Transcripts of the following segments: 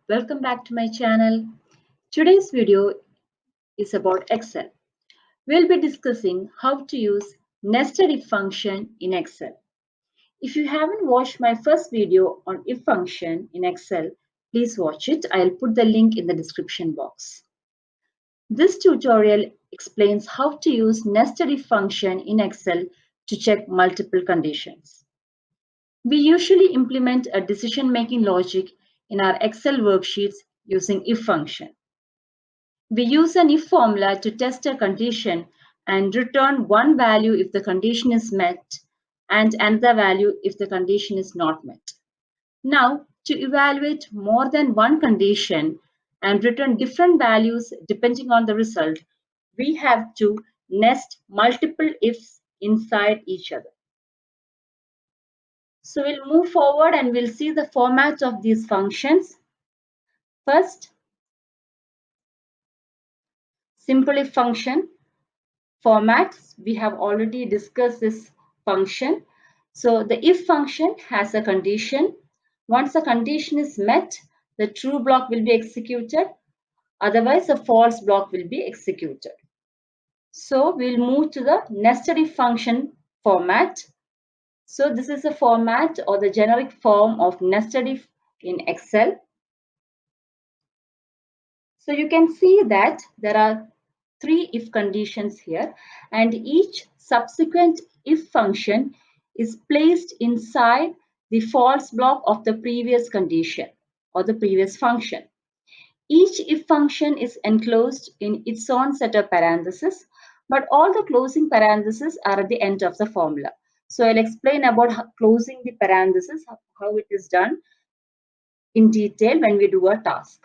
Welcome back to my channel. Today's video is about Excel. We'll be discussing how to use nested if function in Excel. If you haven't watched my first video on if function in Excel, please watch it. I'll put the link in the description box. This tutorial explains how to use nested if function in Excel to check multiple conditions. We usually implement a decision-making logic in our Excel worksheets using if function. We use an if formula to test a condition and return one value if the condition is met and another value if the condition is not met. Now, to evaluate more than one condition and return different values depending on the result, we have to nest multiple ifs inside each other. So we'll move forward and we'll see the format of these functions. First, simple if function formats. We have already discussed this function. So the if function has a condition. Once a condition is met, the true block will be executed. Otherwise, a false block will be executed. So we'll move to the nested if function format. So this is a format or the generic form of nested if in Excel. So you can see that there are 3 if conditions here, and each subsequent if function is placed inside the false block of the previous condition or the previous function. Each if function is enclosed in its own set of parentheses, but all the closing parentheses are at the end of the formula. So I'll explain about closing the parentheses, how it is done in detail when we do a task.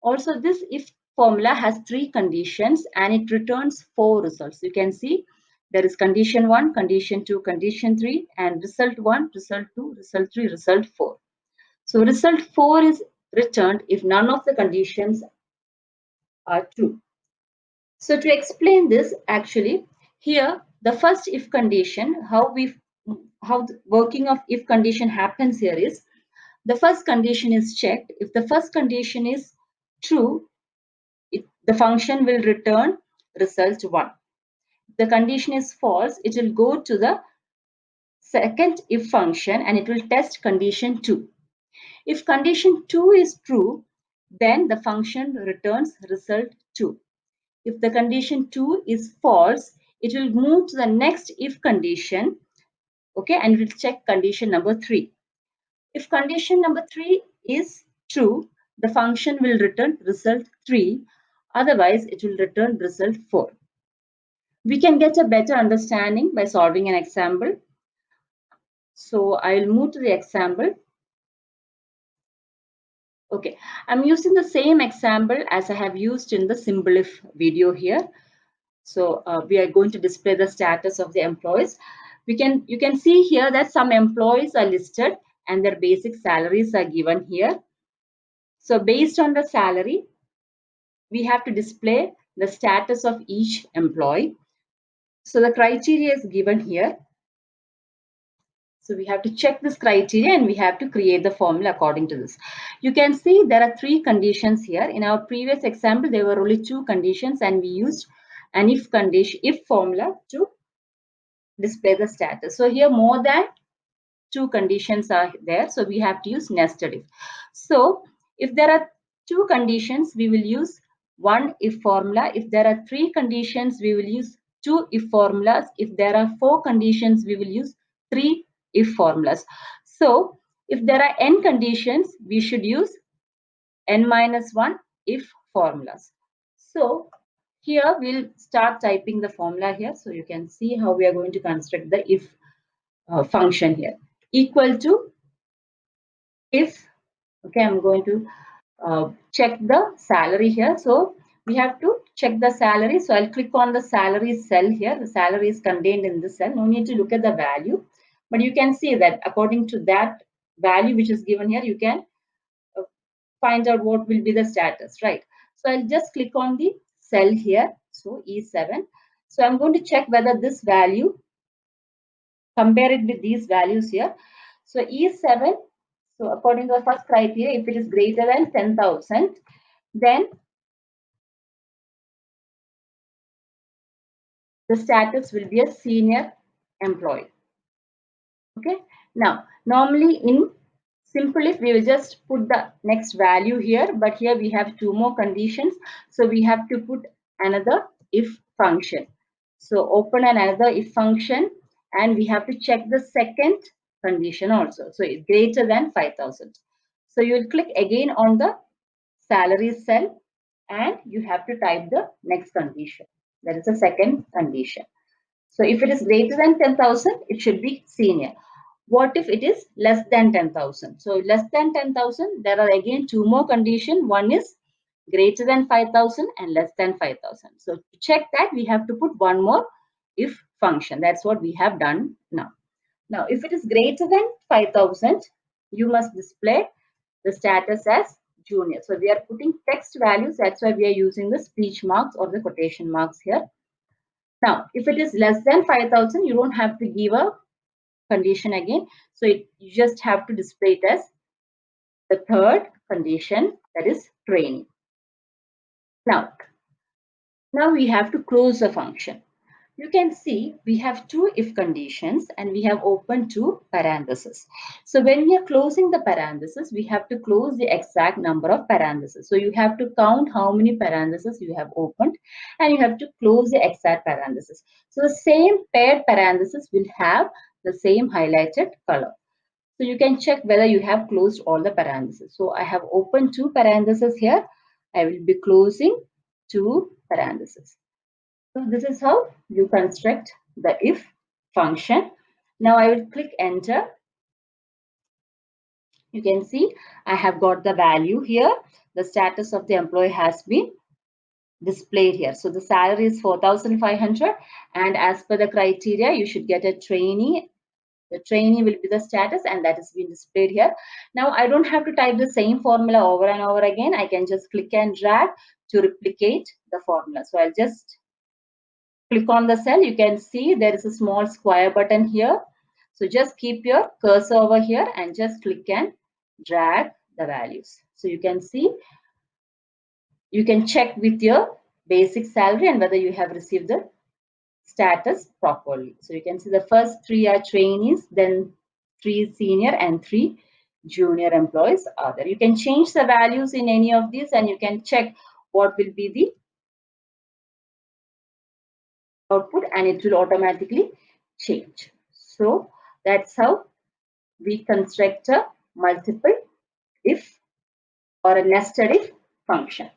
Also, this if formula has 3 conditions and it returns 4 results. You can see there is condition 1, condition 2, condition 3, and result 1, result 2, result 3, result 4. So result 4 is returned if none of the conditions are true. So to explain this, actually, here the first if condition, how the working of if condition happens here is, the first condition is checked. If the first condition is true, the function will return result 1. If the condition is false, it will go to the second if function and it will test condition 2. If condition 2 is true, then the function returns result 2. If the condition 2 is false, it will move to the next if condition, okay, and it will check condition number 3. If condition number 3 is true, the function will return result 3. Otherwise, it will return result 4. We can get a better understanding by solving an example. So I'll move to the example. Okay, I'm using the same example as I have used in the simple if video here. So we are going to display the status of the employees. You can see here that some employees are listed and their basic salaries are given here. So based on the salary, we have to display the status of each employee. So the criteria is given here. So we have to check this criteria and we have to create the formula according to this. You can see there are 3 conditions here. In our previous example, there were only 2 conditions and we used an if formula to display the status. So here more than 2 conditions are there. So we have to use nested if. So if there are 2 conditions, we will use one if formula. If there are 3 conditions, we will use 2 if formulas. If there are 4 conditions, we will use 3 if formulas. So if there are n conditions, we should use n-1 if formulas. So here we'll start typing the formula here. So you can see how we are going to construct the if function here. Equal to if, okay, I'm going to check the salary here. So we have to check the salary. So I'll click on the salary cell here. The salary is contained in this cell. No need to look at the value, but you can see that according to that value which is given here, you can find out what will be the status, right? So I'll just click on the cell here. So E7. So I'm going to check whether this value, compare it with these values here. So E7, So according to the first criteria, if it is greater than 10,000, then the status will be a senior employee. Okay. Now, normally in simple if we will just put the next value here, but here we have two more conditions. So we have to put another if function. So open another if function and we have to check the second condition also. So it's greater than 5,000. So you will click again on the salary cell and you have to type the next condition. That is the second condition. So if it is greater than 10,000, it should be senior. What if it is less than 10,000? So less than 10,000, there are again two more conditions. One is greater than 5,000 and less than 5,000. So to check that, we have to put one more if function. That's what we have done now. Now, if it is greater than 5,000, you must display the status as junior. So we are putting text values. That's why we are using the speech marks or the quotation marks here. Now, if it is less than 5,000, you don't have to give a condition again. So you just have to display it as the third condition, that is training. Now we have to close the function. You can see we have two if conditions and we have opened two parentheses. So when we are closing the parentheses, we have to close the exact number of parentheses. So you have to count how many parentheses you have opened and you have to close the exact parentheses. So the same paired parentheses will have the same highlighted color. So you can check whether you have closed all the parentheses. So I have opened two parentheses here. I will be closing two parentheses. So this is how you construct the if function. Now I will click enter. You can see I have got the value here. The status of the employee has been displayed here. So the salary is 4,500 and as per the criteria, you should get a trainee. The trainee will be the status and that is being displayed here. Now I don't have to type the same formula over and over again. I can just click and drag to replicate the formula. So I'll just click on the cell. You can see there is a small square button here. So just keep your cursor over here and just click and drag the values. So you can see, you can check with your basic salary and whether you have received the status properly. So you can see the first three are trainees, then 3 senior and 3 junior employees are there. You can change the values in any of these and you can check what will be the output and it will automatically change. So that's how we construct a multiple if or a nested if function.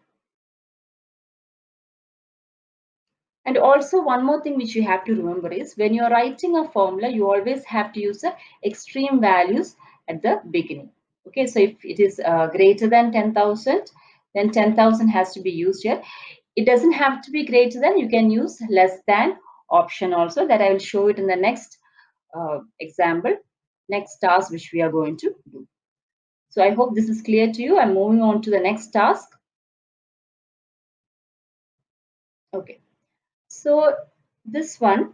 And also one more thing which you have to remember is when you're writing a formula, you always have to use the extreme values at the beginning. Okay, so if it is greater than 10,000, then 10,000 has to be used here. It doesn't have to be greater than, you can use less than option also, that I will show it in the next example, next task which we are going to do. So I hope this is clear to you. I'm moving on to the next task. Okay. So this one,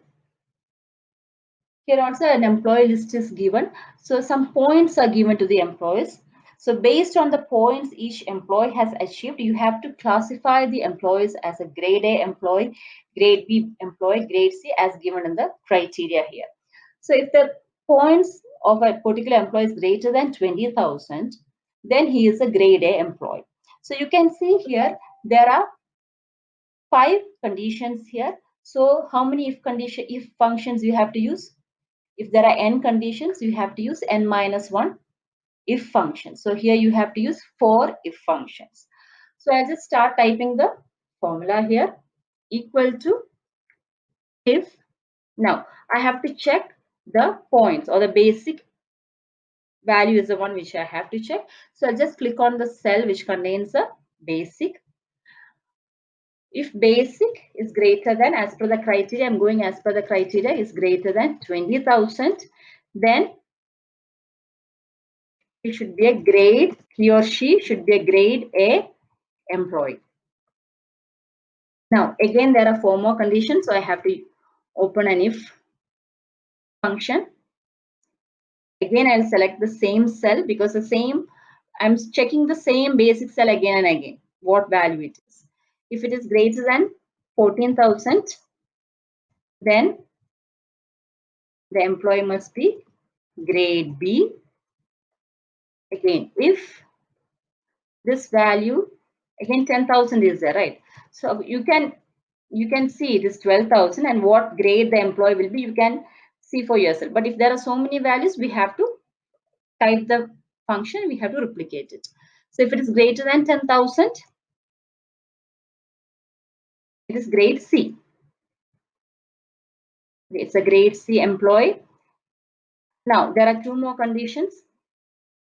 here also an employee list is given. So some points are given to the employees. So based on the points each employee has achieved, you have to classify the employees as a grade A employee, grade B employee, grade C as given in the criteria here. So if the points of a particular employee is greater than 20,000, then he is a grade A employee. So you can see here, there are 5 conditions here. So how many if functions you have to use? If there are n conditions, you have to use n minus 1 if function. So here you have to use 4 if functions. So I'll just start typing the formula here, equal to if. Now I have to check the points, or the basic value is the one which I have to check. So I'll just click on the cell which contains the basic. If basic is greater than, as per the criteria, I'm going as per the criteria, is greater than 20,000, then he should be a grade, he or she should be a grade A employee. Now, again, there are 4 more conditions, so I have to open an if function. Again, I'll select the same cell because I'm checking the same basic cell again and again, what value it is. If it is greater than 14,000, then the employee must be grade B. Again, if this value, again 10,000 is there, right? So you can see it is 12,000, and what grade the employee will be, you can see for yourself. But if there are so many values, we have to type the function, we have to replicate it. So if it is greater than 10,000, it is grade C. It's a grade C employee. Now there are two more conditions.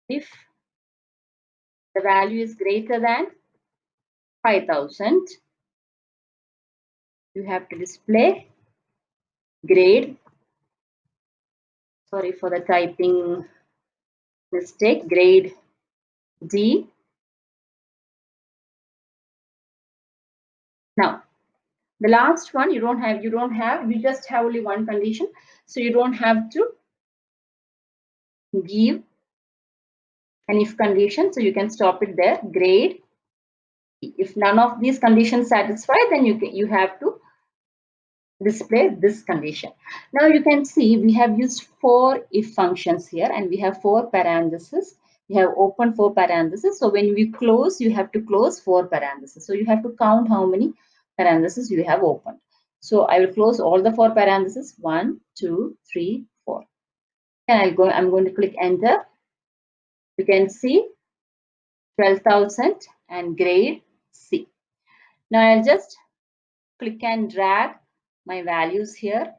If the value is greater than 5,000, you have to display grade, sorry for the typing mistake, grade D. Now the last one, you just have only one condition, so you don't have to give an if condition, so you can stop it there, grade. If none of these conditions satisfy, then you have to display this condition. Now you can see we have used 4 if functions here, and we have 4 parentheses. We have opened 4 parentheses. So when we close, you have to close 4 parentheses. So you have to count how many parentheses you have opened. So I will close all the 4 parentheses, 1, 2, 3, 4. And I'm going to click enter. You can see 12,000 and grade C. Now I'll just click and drag my values here.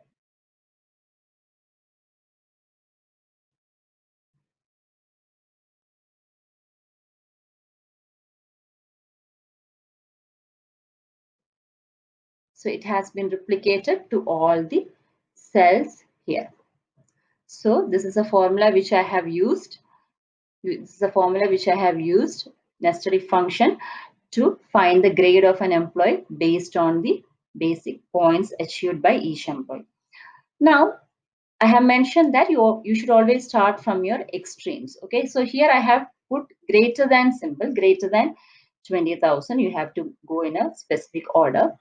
So it has been replicated to all the cells here. So this is a formula which I have used. This is a formula which I have used, nested if function, to find the grade of an employee based on the basic points achieved by each employee. Now, I have mentioned that you should always start from your extremes. Okay, so here I have put greater than symbol, greater than 20,000. You have to go in a specific order.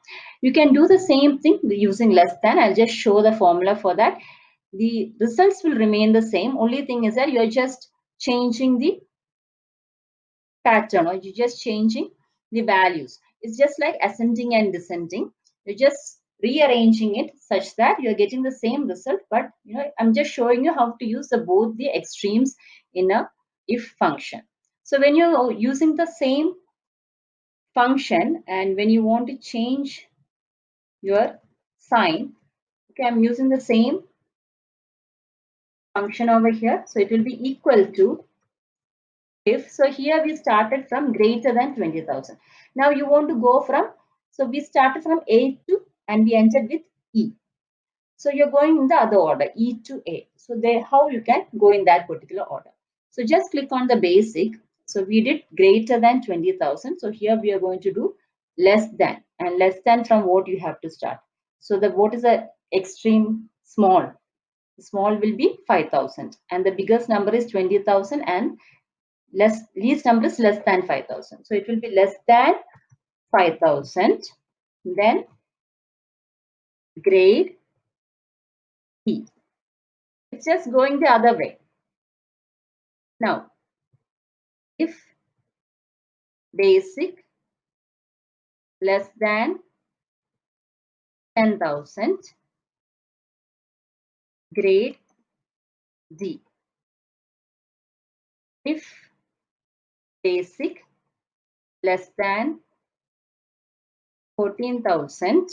You can do the same thing using less than. I'll just show the formula for that. The results will remain the same. Only thing is that you're just changing the pattern, or you're just changing the values. It's just like ascending and descending. You're just rearranging it such that you're getting the same result, but I'm just showing you how to use both the extremes in a if function. So when you're using the same function and when you want to change your sign, okay, I'm using the same function over here, so it will be equal to if. So here we started from greater than 20,000. Now you want to go from, so we started from A to, and we entered with E. So you're going in the other order, E to A. So there, how you can go in that particular order. So just click on the basic. So we did greater than 20,000. So here we are going to do less than, and less than from what you have to start. So what is the extreme small? The small will be 5,000, and the biggest number is 20,000, and least number is less than 5,000. So it will be less than 5,000, then grade E. It's just going the other way. Now, if basic less than 10,000, grade D. If basic less than 14,000,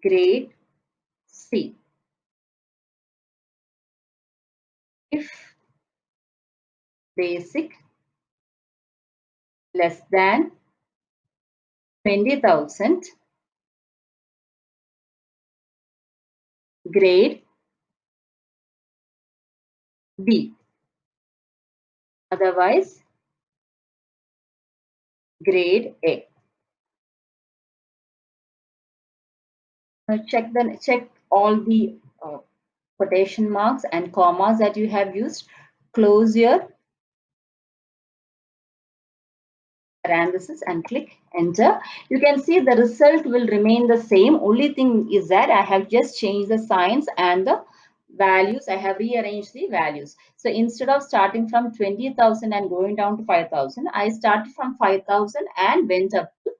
grade C. If basic less than 20,000, grade B. Otherwise, grade A. check all the quotation marks and commas that you have used. Close your parenthesis and click enter. You can see the result will remain the same. Only thing is that I have just changed the signs and the values. I have rearranged the values. So instead of starting from 20,000 and going down to 5,000, I started from 5,000 and went up to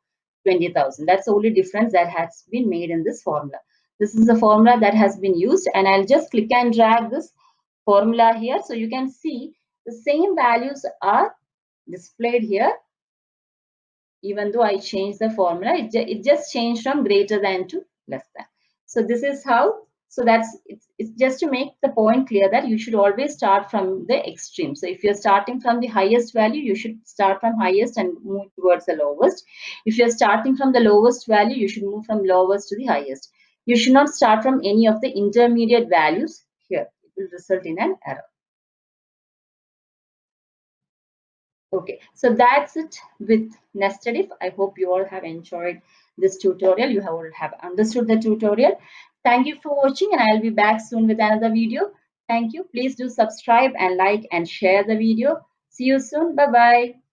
20,000. That's the only difference that has been made in this formula. This is the formula that has been used, and I'll just click and drag this formula here. So you can see the same values are displayed here. Even though I changed the formula, it just changed from greater than to less than. So this is how, so it's just to make the point clear that you should always start from the extreme. So if you're starting from the highest value, you should start from highest and move towards the lowest. If you're starting from the lowest value, you should move from lowest to the highest. You should not start from any of the intermediate values here. It will result in an error. Okay, so that's it with nested if. I hope you all have enjoyed this tutorial. You all have understood the tutorial. Thank you for watching, and I'll be back soon with another video. Thank you. Please do subscribe and like and share the video. See you soon. Bye-bye.